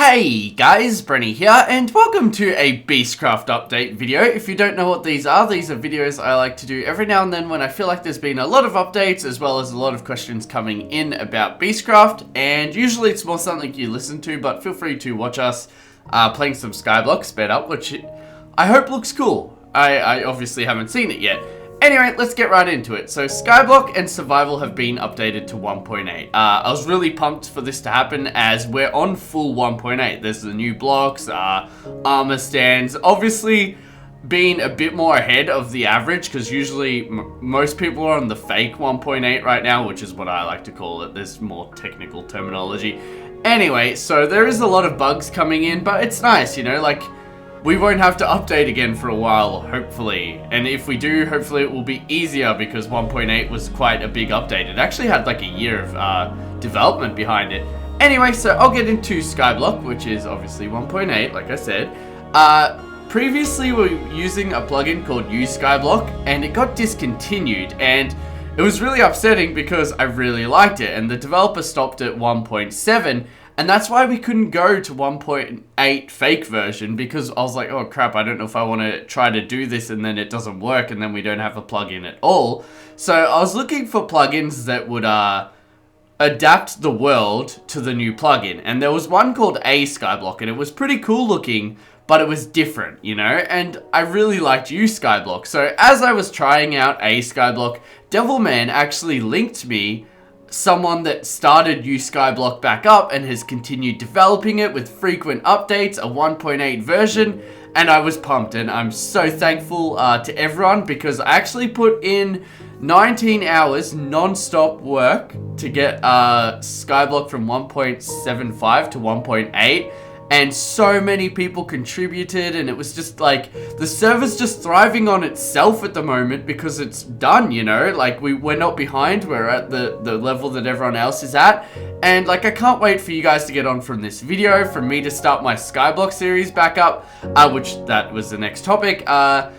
Hey guys, Brenny here, and welcome to a BeastCraft update video. If you don't know what these are videos I like to do every now and then when I feel like there's been a lot of updates as well as a lot of questions coming in about BeastCraft, and usually it's more something you listen to, but feel free to watch us playing some SKYBLOCK sped up, which I hope looks cool. I obviously haven't seen it yet. Anyway, let's get right into it. So SKYBLOCK and Survival have been updated to 1.8. I was really pumped for this to happen as we're on full 1.8. There's the new blocks, armor stands, obviously being a bit more ahead of the average because usually most people are on the fake 1.8 right now, which is what I like to call it. There's more technical terminology. Anyway, so there is a lot of bugs coming in, but it's nice, you know, like we won't have to update again for a while, hopefully. And if we do, hopefully it will be easier because 1.8 was quite a big update. It actually had like a year of development behind it. Anyway, so I'll get into SKYBLOCK, which is obviously 1.8, like I said. Previously, we were using a plugin called SKYBLOCK, and it got discontinued. And it was really upsetting because I really liked it, and the developer stopped at 1.7. And that's why we couldn't go to 1.8 fake version, because I was like, oh crap, I don't know if I want to try to do this and then it doesn't work and then we don't have a plugin at all. So I was looking for plugins that would adapt the world to the new plugin. And there was one called SKYBLOCK, and it was pretty cool looking, but it was different, you know? And I really liked SKYBLOCK. So as I was trying out SKYBLOCK, Devilman actually linked me someone that started SKYBLOCK back up and has continued developing it with frequent updates, a 1.8 version, and I was pumped, and I'm so thankful to everyone because I actually put in 19 hours non-stop work to get SKYBLOCK from 1.75 to 1.8, and so many people contributed, and it was just like the server's just thriving on itself at the moment because it's done, you know, like we're not behind, we're at the level that everyone else is at. And like I can't wait for you guys to get on from this video, for me to start my SKYBLOCK series back up, which that was the next topic. I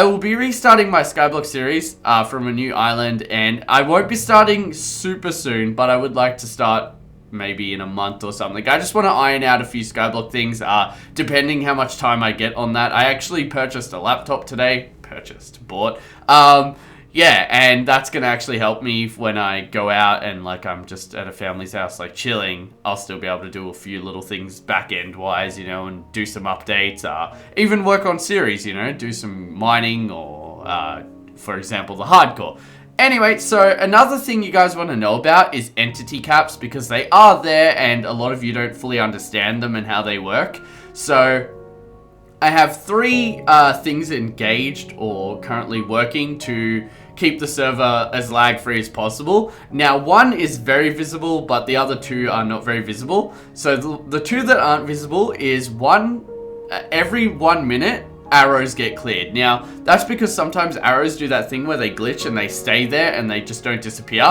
will be restarting my SKYBLOCK series from a new island, and I won't be starting super soon, but I would like to start maybe in a month or something. I just want to iron out a few SKYBLOCK things, depending how much time I get on that. I actually purchased a laptop today. Bought. Yeah, and that's going to actually help me when I go out and like I'm just at a family's house like chilling. I'll still be able to do a few little things back-end wise, you know, and do some updates, even work on series, you know, do some mining or, for example, the hardcore. Anyway, so another thing you guys want to know about is entity caps, because they are there and a lot of you don't fully understand them and how they work. So I have three things engaged or currently working to keep the server as lag-free as possible. Now, one is very visible, but the other two are not very visible. So the two that aren't visible is one, every 1 minute, arrows get cleared. Now, that's because sometimes arrows do that thing where they glitch and they stay there and they just don't disappear,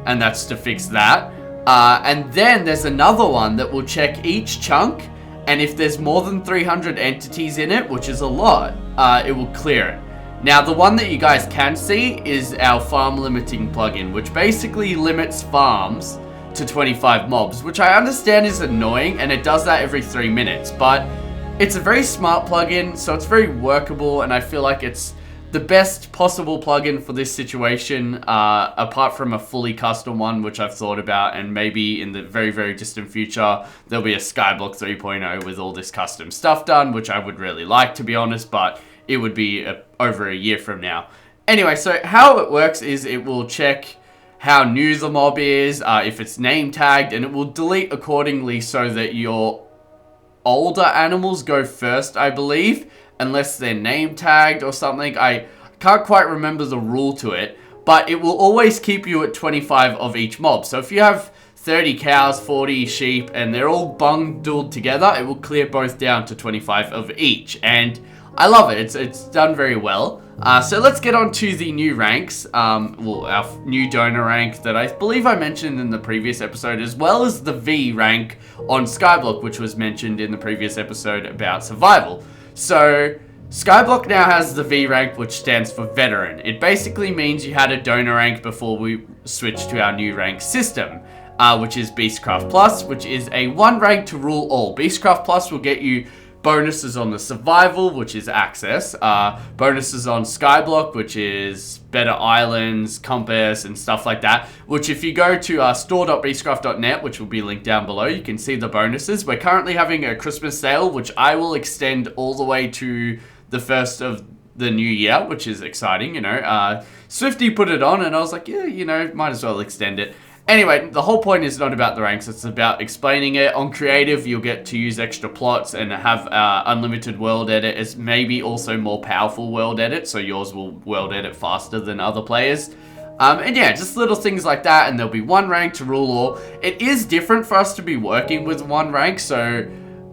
and that's to fix that. And then there's another one that will check each chunk, and if there's more than 300 entities in it, which is a lot, it will clear it. Now, the one that you guys can see is our farm limiting plugin, which basically limits farms to 25 mobs, which I understand is annoying, and it does that every 3 minutes, but it's a very smart plugin, so it's very workable, and I feel like it's the best possible plugin for this situation, apart from a fully custom one, which I've thought about, and maybe in the very, very distant future, there'll be a SKYBLOCK 3.0 with all this custom stuff done, which I would really like, to be honest, but it would be over a year from now. Anyway, so how it works is it will check how new the mob is, if it's name tagged, and it will delete accordingly so that your older animals go first, I believe, unless they're name tagged or something. I can't quite remember the rule to it, but it will always keep you at 25 of each mob. So if you have 30 cows, 40 sheep, and they're all bundled together, it will clear both down to 25 of each, and I love it. It's done very well. So let's get on to the new ranks, well, our new donor rank that I believe I mentioned in the previous episode, as well as the V rank on SKYBLOCK, which was mentioned in the previous episode about survival. So SKYBLOCK now has the V rank, which stands for veteran. It basically means you had a donor rank before we switched to our new rank system. which is BeastCraft Plus, which is a 1 rank to rule all. BeastCraft Plus will get you bonuses on the survival, which is access, bonuses on SKYBLOCK, which is better islands, compass, and stuff like that, which if you go to store.beastcraft.net, which will be linked down below, you can see the bonuses. We're currently having a Christmas sale, which I will extend all the way to the 1st of the new year, which is exciting, you know. Swifty put it on, and I was like, yeah, you know, might as well extend it. Anyway, the whole point is not about the ranks, it's about explaining it. On creative, you'll get to use extra plots and have unlimited world edit as maybe also more powerful world edit, so yours will world edit faster than other players. And yeah, just little things like that, and there'll be 1 rank to rule all. It is different for us to be working with 1 rank, so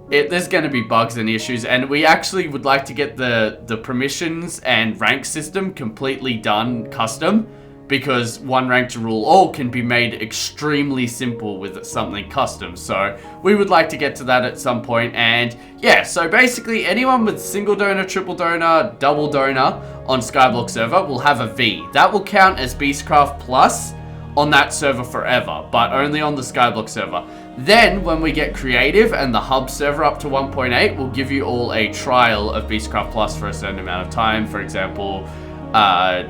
there's going to be bugs and issues, and we actually would like to get the permissions and rank system completely done custom, because 1 rank to rule all can be made extremely simple with something custom. So we would like to get to that at some point. And yeah, so basically anyone with single donor, triple donor, double donor on SKYBLOCK server will have a V. That will count as BeastCraft Plus on that server forever, but only on the SKYBLOCK server. Then when we get creative and the hub server up to 1.8, we'll give you all a trial of BeastCraft Plus for a certain amount of time. For example,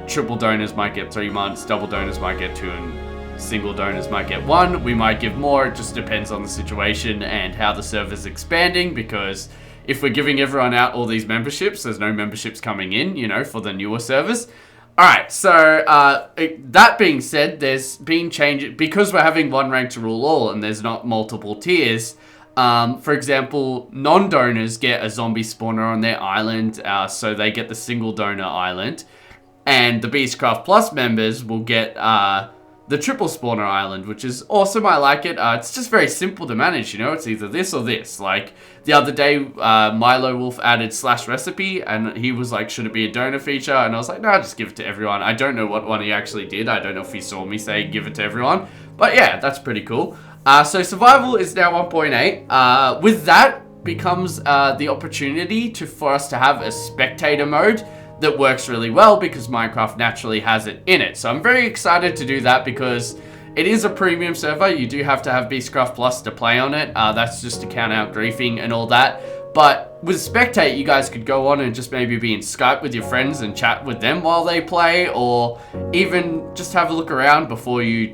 triple donors might get 3 months, double donors might get 2, and single donors might get 1. We might give more, it just depends on the situation and how the server's expanding, because if we're giving everyone out all these memberships, there's no memberships coming in, you know, for the newer servers. Alright, so that being said, there's been changes, because we're having 1 rank to rule all and there's not multiple tiers. For example, non-donors get a zombie spawner on their island, so they get the single donor island. And the BeastCraft Plus members will get the triple spawner island, which is awesome. I like it. It's just very simple to manage, you know. It's either this or this. Like, the other day, Milo Wolf added /recipe, and he was like, should it be a donor feature? And I was like, no, just give it to everyone. I don't know what one he actually did. I don't know if he saw me say give it to everyone. But yeah, that's pretty cool. So survival is now 1.8. With that becomes the opportunity for us to have a spectator mode that works really well, because Minecraft naturally has it in it. So I'm very excited to do that, because it is a premium server. You do have to have BeastCraft Plus to play on it. That's just to count out griefing and all that. But with Spectate, you guys could go on and just maybe be in Skype with your friends and chat with them while they play, or even just have a look around before you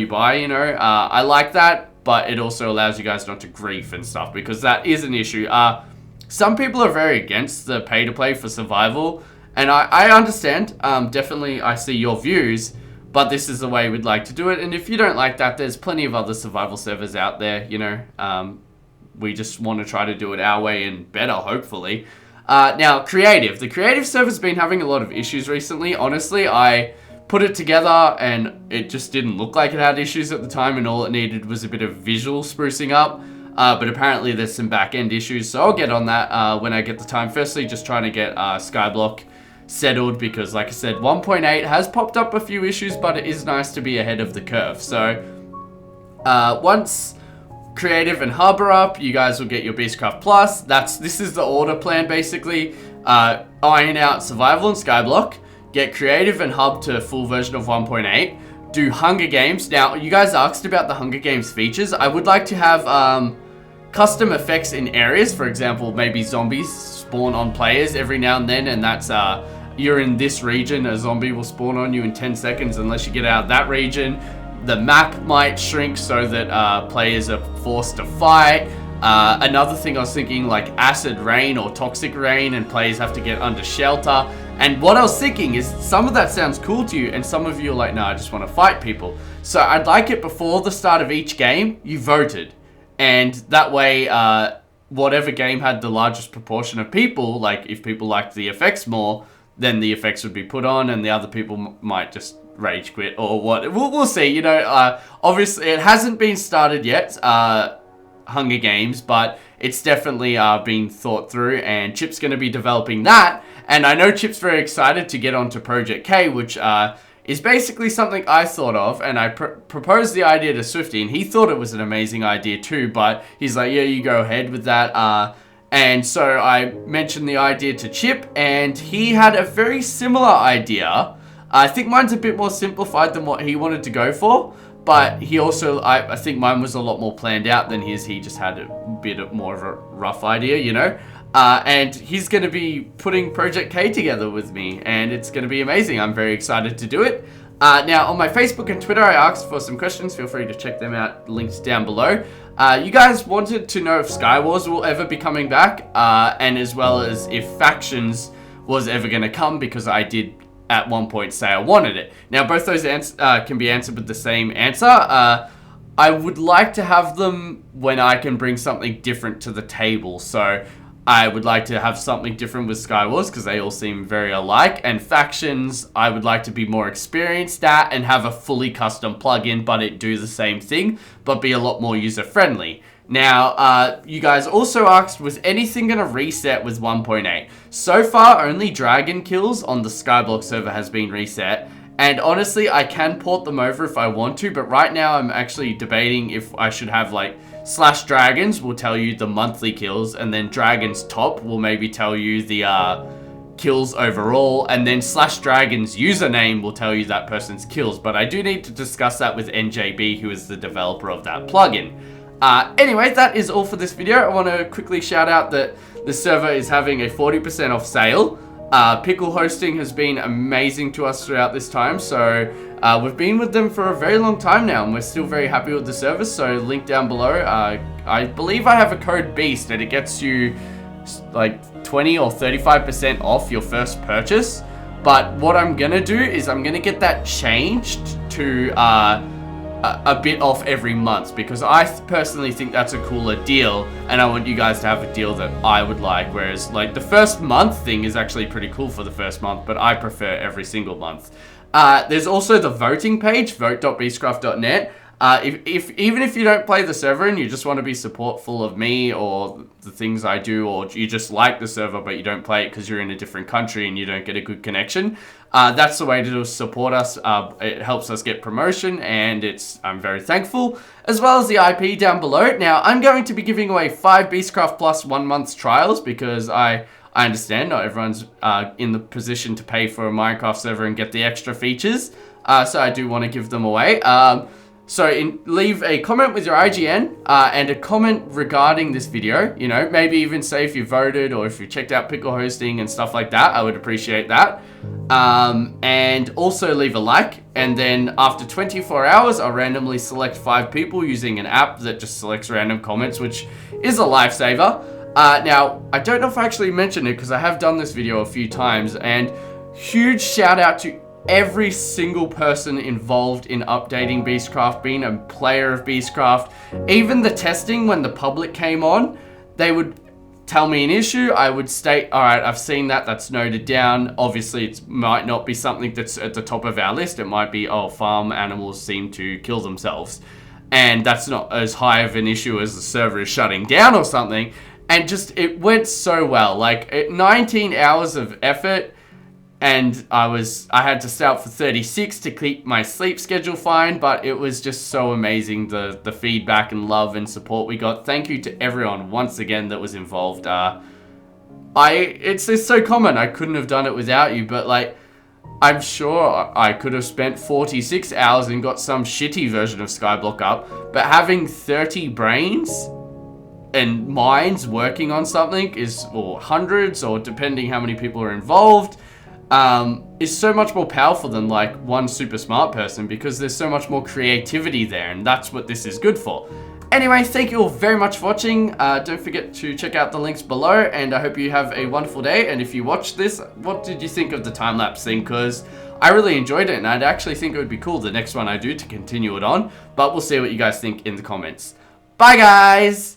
buy, you know. I like that, but it also allows you guys not to grief and stuff, because that is an issue. Some people are very against the pay-to-play for survival, and I understand. Definitely, I see your views, but this is the way we'd like to do it. And if you don't like that, there's plenty of other survival servers out there, you know. We just want to try to do it our way and better, hopefully. Now, creative. The creative server's been having a lot of issues recently. Honestly, I put it together and it just didn't look like it had issues at the time, and all it needed was a bit of visual sprucing up. But apparently there's some back-end issues, so I'll get on that when I get the time. Firstly, just trying to get SKYBLOCK settled, because like I said, 1.8 has popped up a few issues, but it is nice to be ahead of the curve. So once creative and hub are up, you guys will get your BeastCraft Plus. This is the order plan, basically. Iron out survival and SKYBLOCK, get creative and hub to full version of 1.8, do Hunger Games. Now, you guys asked about the Hunger Games features. I would like to have custom effects in areas. For example, maybe zombies spawn on players every now and then, and that's you're in this region, a zombie will spawn on you in 10 seconds unless you get out of that region. The map might shrink so that players are forced to fight. Another thing I was thinking, like acid rain or toxic rain, and players have to get under shelter. And what I was thinking is, some of that sounds cool to you, and some of you are like, no, I just want to fight people. So I'd like it before the start of each game, you voted. And that way, whatever game had the largest proportion of people, like if people liked the effects more, then the effects would be put on, and the other people might just rage quit or what. We'll see, you know. Obviously, it hasn't been started yet, Hunger Games, but it's definitely been thought through, and Chip's going to be developing that. And I know Chip's very excited to get onto Project K, which is basically something I thought of, and I proposed the idea to Swifty, and he thought it was an amazing idea too, but he's like, yeah, you go ahead with that. And so I mentioned the idea to Chip, and he had a very similar idea. I think mine's a bit more simplified than what he wanted to go for, but he also, I think mine was a lot more planned out than his. He just had a bit more of a rough idea, you know. And he's going to be putting Project K together with me, and it's going to be amazing. I'm very excited to do it. Now, on my Facebook and Twitter, I asked for some questions. Feel free to check them out, linked down below. You guys wanted to know if Skywars will ever be coming back, and as well as if Factions was ever going to come, because I did at one point say I wanted it. Now, both those can be answered with the same answer. I would like to have them when I can bring something different to the table. So I would like to have something different with Skywars because they all seem very alike. And Factions, I would like to be more experienced at and have a fully custom plugin, but it do the same thing, but be a lot more user-friendly. Now, you guys also asked, was anything going to reset with 1.8? So far, only Dragon Kills on the SKYBLOCK server has been reset. And honestly, I can port them over if I want to, but right now I'm actually debating if I should have like /dragons will tell you the monthly kills, and then dragons top will maybe tell you the kills overall, and then /dragons username will tell you that person's kills. But I do need to discuss that with NJB, who is the developer of that plugin. Anyway, that is all for this video. I want to quickly shout out that the server is having a 40% off sale. Pickle Hosting has been amazing to us throughout this time, so we've been with them for a very long time now, and we're still very happy with the service. So link down below. I believe I have a code BEAST, and it gets you like 20 or 35% off your first purchase. But what I'm gonna do is I'm gonna get that changed to a bit off every month, because I personally think that's a cooler deal, and I want you guys to have a deal that I would like. Whereas like the first month thing is actually pretty cool for the first month, but I prefer every single month. There's also the voting page, vote.beastcraft.net. Even if you don't play the server and you just want to be supportful of me or the things I do, or you just like the server but you don't play it because you're in a different country and you don't get a good connection, that's the way to support us. It helps us get promotion, and I'm very thankful, as well as the IP down below. Now, I'm going to be giving away 5 BeastCraft Plus 1 month's trials, because I understand not everyone's in the position to pay for a Minecraft server and get the extra features, so I do want to give them away. So leave a comment with your IGN and a comment regarding this video. You know, maybe even say if you voted or if you checked out Pickle Hosting and stuff like that. I would appreciate that. And also leave a like. And then after 24 hours, I'll randomly select 5 people using an app that just selects random comments, which is a lifesaver. Now, I don't know if I actually mentioned it because I have done this video a few times. And huge shout out to every single person involved in updating BeastCraft, being a player of BeastCraft. Even the testing, when the public came on, they would tell me an issue. I would state, all right, I've seen that, that's noted down. Obviously, it might not be something that's at the top of our list. It might be, oh, farm animals seem to kill themselves, and that's not as high of an issue as the server is shutting down or something. And just, it went so well. Like, 19 hours of effort, and I had to stay up for 36 to keep my sleep schedule fine, but it was just so amazing, the feedback and love and support we got. Thank you to everyone once again that was involved. It's so common, I couldn't have done it without you, but like, I'm sure I could have spent 46 hours and got some shitty version of SKYBLOCK up, but having 30 brains and minds working on something or hundreds, or depending how many people are involved, is so much more powerful than like one super smart person, because there's so much more creativity there, and that's what this is good for. Anyway, thank you all very much for watching. Don't forget to check out the links below, and I hope you have a wonderful day. And if you watched this, what did you think of the time-lapse thing? Because I really enjoyed it, and I'd actually think it would be cool the next one I do to continue it on, but we'll see what you guys think in the comments. Bye guys!